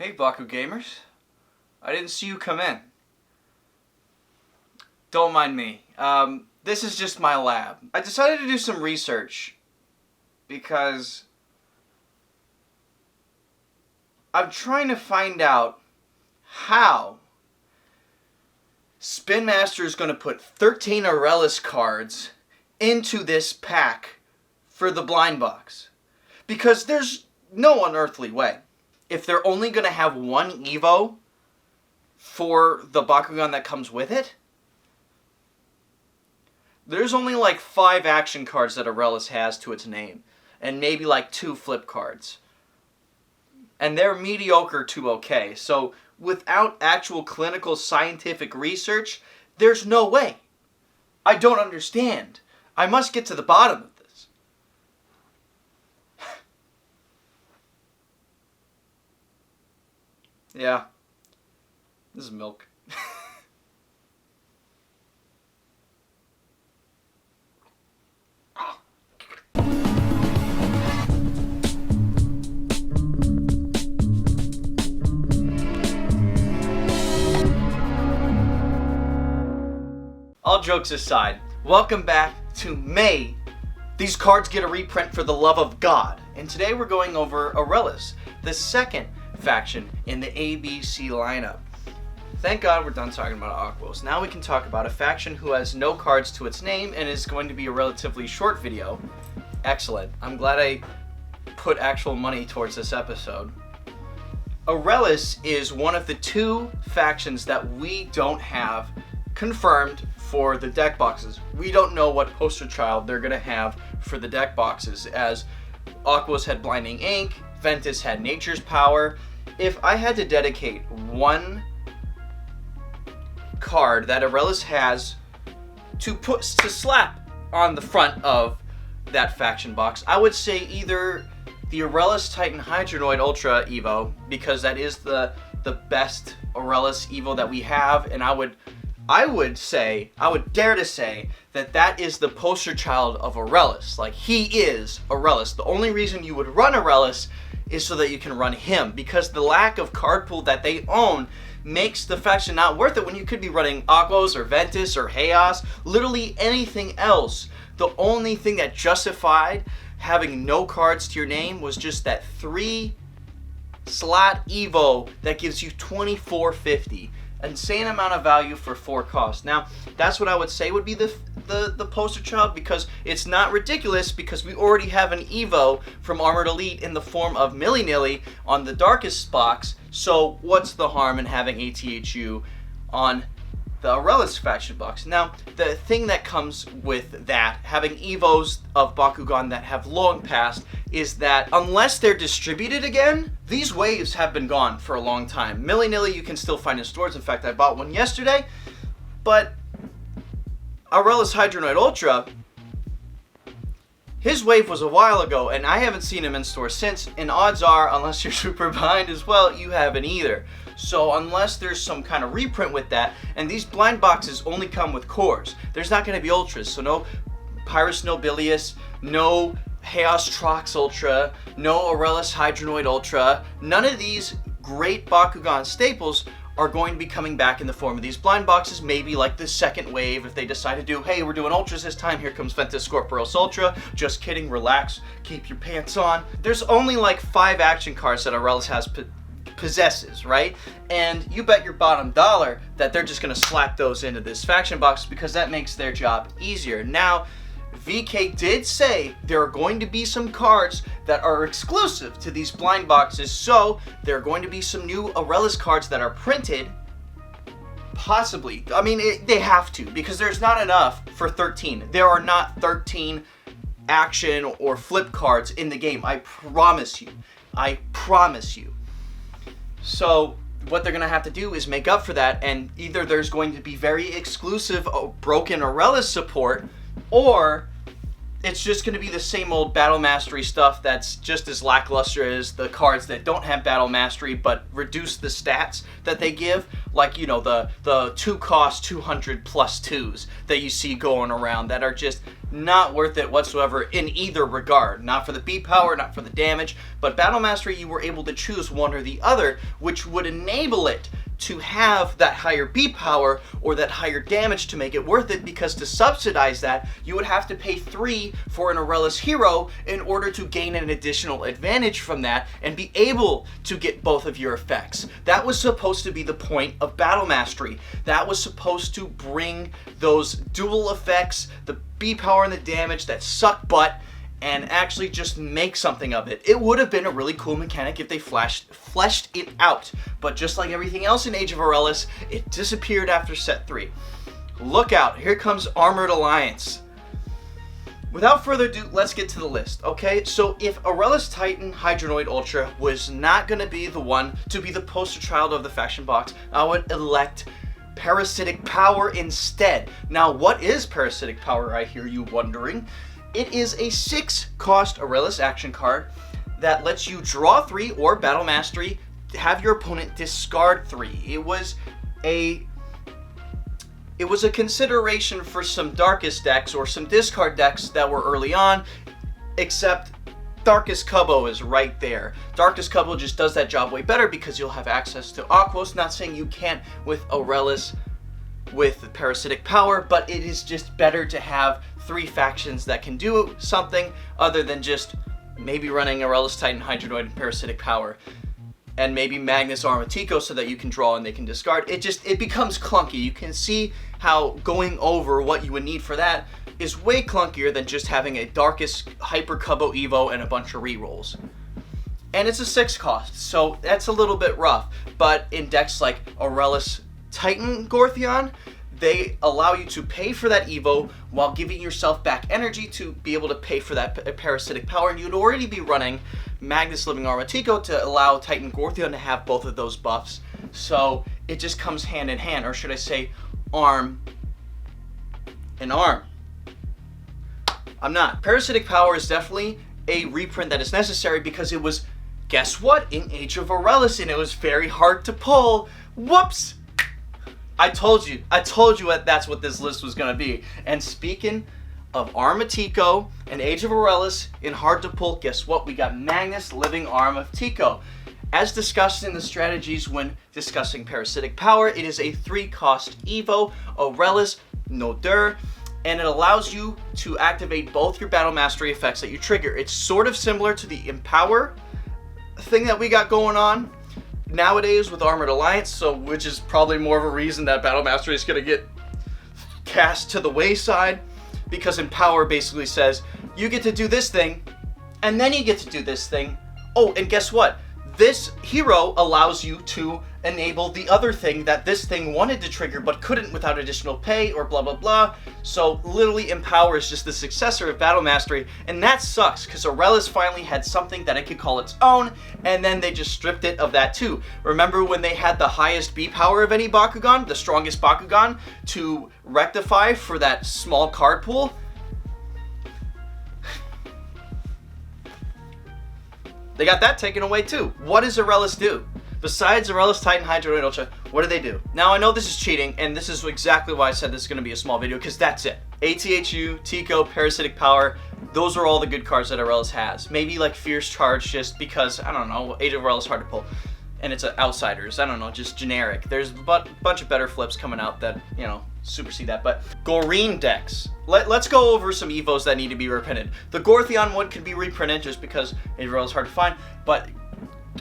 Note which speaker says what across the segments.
Speaker 1: Hey Baku gamers, I didn't see you come in. Don't mind me. This is just my lab. I decided to do some research because I'm trying to find out how Spin Master is going to put 13 Aurelus cards into this pack for the blind box. Because there's no unearthly way. If they're only going to have one Evo for the Bakugan that comes with it, there's only like 5 action cards that Aurelus has to its name. And maybe like 2 flip cards. And they're mediocre to okay. So without actual clinical scientific research, there's no way. I don't understand. I must get to the bottom of this. Yeah. This is milk. All jokes aside, welcome back to May. These cards get a reprint for the love of God. And today we're going over Aurelus, the second faction in the ABC lineup. Thank God we're done talking about Aquos. Now we can talk about a faction who has no cards to its name and is going to be a relatively short video. Excellent. I'm glad I put actual money towards this episode. Aurelus is one of the 2 factions that we don't have confirmed for the deck boxes. We don't know what poster child they're going to have for the deck boxes, as Aquos had Blinding Ink, Ventus had Nature's Power. If I had to dedicate one card that Aurelus has to slap on the front of that faction box, I would say either the Aurelus Titan Hydronoid Ultra Evo, because that is the best Aurelus Evo that we have, and I would dare to say that is the poster child of Aurelus. Like, he is Aurelus. The only reason you would run Aurelus is so that you can run him, because the lack of card pool that they own makes the faction not worth it when you could be running Aquos or Ventus or Haos, literally anything else. The only thing that justified having no cards to your name was just that 3 slot Evo that gives you $24.50. Insane amount of value for 4 costs. Now, that's what I would say would be the poster child, because it's not ridiculous, because we already have an Evo from Armored Elite in the form of Milly-Nilly on the Darkus box, so what's the harm in having ATHU on the Aurelus faction box? Now, the thing that comes with that, having Evos of Bakugan that have long passed, is that unless they're distributed again, these waves have been gone for a long time. Milly-Nilly you can still find in stores. In fact, I bought one yesterday. But Aurelus Hydronoid Ultra, his wave was a while ago, and I haven't seen him in stores since, and odds are, unless you're super behind as well, you haven't either. So unless there's some kind of reprint with that, and these blind boxes only come with cores, there's not going to be ultras, so no Pyrus Nobilius, no Haos Trox Ultra, no Aurelus Hydronoid Ultra. None of these great Bakugan staples are going to be coming back in the form of these blind boxes. Maybe like the second wave, if they decide to do, hey, we're doing ultras this time, here comes Ventus Scorpius Ultra. Just kidding, relax, keep your pants on. There's only like 5 action cards that Aurelus possesses, right? And you bet your bottom dollar that they're just going to slap those into this faction box, because that makes their job easier. Now, VK did say there are going to be some cards that are exclusive to these blind boxes, so there are going to be some new Aurelus cards that are printed, possibly. I mean, they have to, because there's not enough for 13. There are not 13 action or flip cards in the game, I promise you. I promise you. So what they're going to have to do is make up for that, and either there's going to be very exclusive broken Aurelus support, or it's just going to be the same old battle mastery stuff that's just as lackluster as the cards that don't have battle mastery but reduce the stats that they give, like, you know, the 2 cost 200 plus 2s that you see going around that are just not worth it whatsoever in either regard. Not for the beat power, not for the damage, but battle mastery, you were able to choose one or the other, which would enable it to have that higher beat power or that higher damage to make it worth it, because to subsidize that, you would have to pay 3 for an Aurelus hero in order to gain an additional advantage from that and be able to get both of your effects. That was supposed to be the point of battle mastery. That was supposed to bring those dual effects, the beat power and the damage that suck butt, and actually just make something of it. It would have been a really cool mechanic if they fleshed it out. But just like everything else in Age of Aurelus, it disappeared after set 3. Look out, here comes Armored Alliance. Without further ado, let's get to the list, okay? So if Aurelus Titan Hydronoid Ultra was not going to be the one to be the poster child of the faction box, I would elect Parasitic Power instead. Now, what is Parasitic Power, I hear you wondering? It is a 6 cost Aurelus action card that lets you draw 3 or battle mastery, have your opponent discard 3. It was a consideration for some Darkus decks or some discard decks that were early on, except Darkus Cubbo is right there. Darkus Cubbo just does that job way better because you'll have access to Aquos. Not saying you can't with Aurelus with Parasitic Power, but it is just better to have 3 factions that can do something other than just maybe running Aurelus Titan Hydronoid and Parasitic Power, and maybe Magnus Armatico so that you can draw and they can discard. It becomes clunky. You can see how going over what you would need for that is way clunkier than just having a Darkus Hyper Cubbo Evo and a bunch of rerolls. And it's a 6 cost, so that's a little bit rough. But in decks like Aurelus Titan Gortheon, they allow you to pay for that Evo while giving yourself back energy to be able to pay for that Parasitic Power, and you'd already be running Magnus Living Armatico to allow Titan Gortheon to have both of those buffs. So it just comes hand in hand, or should I say arm in arm. I'm not. Parasitic Power is definitely a reprint that is necessary because it was, guess what, in Age of Aurelus, and it was very hard to pull. Whoops! I told you that's what this list was going to be. And speaking of Armatico and Age of Aurelus in hard to pull, guess what? We got Magnus Living Armatico. As discussed in the strategies when discussing Parasitic Power, it is a 3 cost Evo, Aurelus, no dur, and it allows you to activate both your battle mastery effects that you trigger. It's sort of similar to the Empower thing that we got going on nowadays with Armored Alliance, so which is probably more of a reason that battle mastery is going to get cast to the wayside, because Empower basically says you get to do this thing and then you get to do this thing. Oh, and guess what? This hero allows you to enable the other thing that this thing wanted to trigger but couldn't without additional pay or blah blah blah. So literally Empower is just the successor of Battle Mastery, and that sucks because Aurelus finally had something that it could call its own, and then they just stripped it of that too. Remember when they had the highest B power of any Bakugan, the strongest Bakugan, to rectify for that small card pool? They got that taken away too. What does Aurelus do? Besides Aurelus Titan Hydronoid Ultra, what do? Now I know this is cheating, and this is exactly why I said this is going to be a small video, because that's it. ATHU, Tico, Parasitic Power, those are all the good cards that Aurelus has. Maybe like Fierce Charge, just because, I don't know, Age of Aurelus hard to pull. And it's Outsiders, I don't know, just generic. There's a bunch of better flips coming out that, you know, supersede that. But Goreen decks. Let's go over some Evos that need to be reprinted. The Gortheon one could be reprinted just because Age of Aurelus is hard to find, but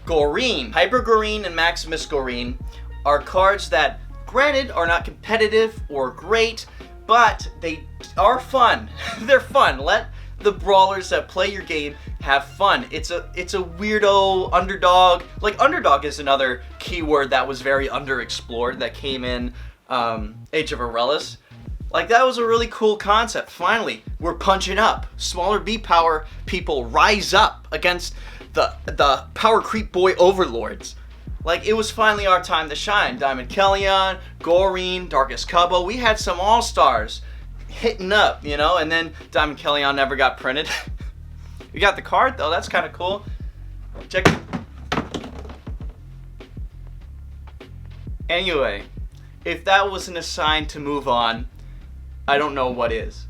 Speaker 1: Goreen, Hyper Goreen and Maximus Goreen are cards that, granted, are not competitive or great, but they are fun. They're fun. Let the brawlers that play your game have fun. It's a weirdo underdog. Like, underdog is another keyword that was very underexplored that came in Age of Aurelus. Like, that was a really cool concept. Finally, we're punching up. Smaller B power people rise up against the power creep boy overlords. Like, it was finally our time to shine. Diamond Kellyan, Goreen, Darkus Cubbo. We had some all-stars hitting up, you know, and then Diamond Kellyon never got printed. We got the card though, that's kind of cool. Check. Anyway, if that wasn't a sign to move on, I don't know what is.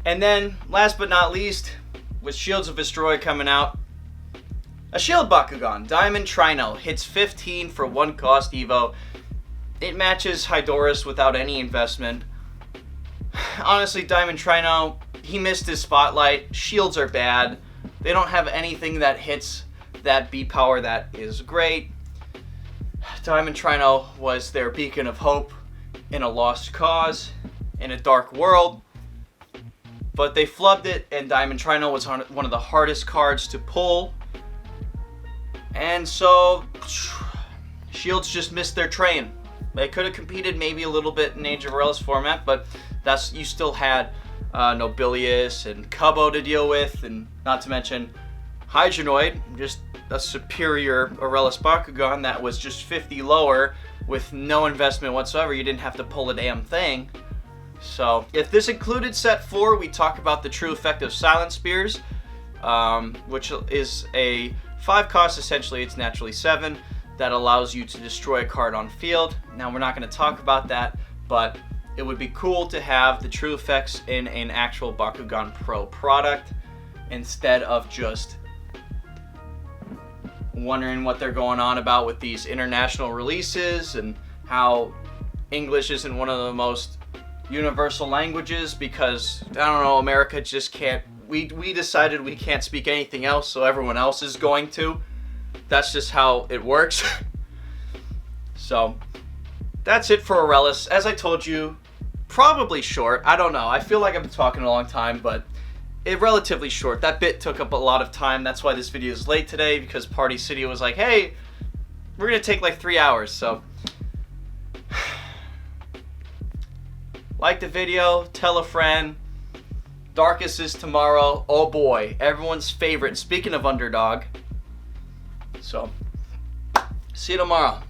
Speaker 1: And then, last but not least, with Shields of Destroy coming out, a Shield Bakugan, Diamond Trino, hits 15 for 1 cost Evo. It matches Hydorus without any investment. Honestly, Diamond Trino, he missed his spotlight. Shields are bad. They don't have anything that hits that B power that is great. Diamond Trino was their beacon of hope in a lost cause, in a dark world. But they flubbed it, and Diamond Trino was one of the hardest cards to pull. And so, Shields just missed their train. They could have competed maybe a little bit in Age of Aurelus format, but you still had Nobilius and Cubbo to deal with, and not to mention Hydronoid, just a superior Aurelus Bakugan that was just 50 lower with no investment whatsoever. You didn't have to pull a damn thing. So, if this included set 4, we talk about the true effect of Silent Spears, which is a 5 cost, essentially it's naturally 7, that allows you to destroy a card on field. Now, we're not going to talk about that, but it would be cool to have the true effects in an actual Bakugan Pro product instead of just wondering what they're going on about with these international releases and how English isn't one of the most universal languages because, I don't know, America just can't, we decided we can't speak anything else, so everyone else is going to. That's just how it works. So, that's it for Aurelus. As I told you, probably short. I don't know. I feel like I've been talking a long time, but relatively short. That bit took up a lot of time. That's why this video is late today, because Party City was like, hey, we're going to take like 3 hours, so. Like the video, tell a friend. Darkus is tomorrow. Oh boy, everyone's favorite. Speaking of underdog. So, see you tomorrow.